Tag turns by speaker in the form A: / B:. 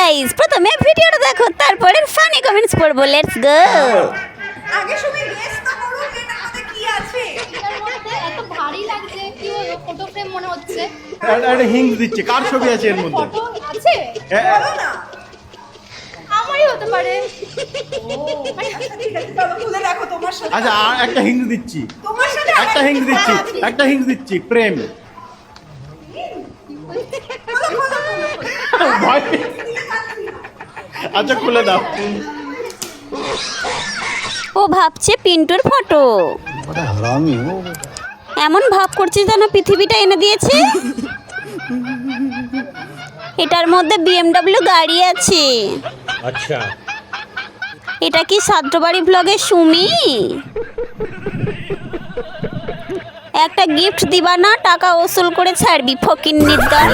A: Guys, প্রথমে ভিডিওটা দেখো, তারপরে ফানি কমেন্টস পড়বো। Let's go.
B: আগে সবাই গেস তো করো এটার মধ্যে কি আছে।
C: এটার মধ্যে এত ভারী লাগছে, কি হলো, ফটো ফ্রেম মনে হচ্ছে।
D: একটা হিংস দিচ্ছে, কার ছবি আছে এর মধ্যে?
C: ফটো আছে,
B: বলো না।
C: আমারই হতে পারে।
B: ঠিক আছে, চলো খুলে দেখো তোমার সাথে।
D: আচ্ছা, আর একটা হিংস দিচ্ছি,
B: তোমার সাথে
D: একটা হিংস দিচ্ছি, একটা হিংস দিচ্ছি, প্রেম। ভয় পেয়ে- আচ্ছা, খুলে দাও।
A: ও ভাবছে পিন্টুর ফটো। এমন ভাব করছে যেন পৃথিবীটা এনে দিয়েছে। এটার মধ্যে BMW গাড়ি আছে।
E: अच्छा
A: এটা কি সাদ্রবাড়ি ব্লগের সুমি? একটা গিফট দিবা না, টাকা ওসুল করে ছাড়বি ফকিন্নির দল।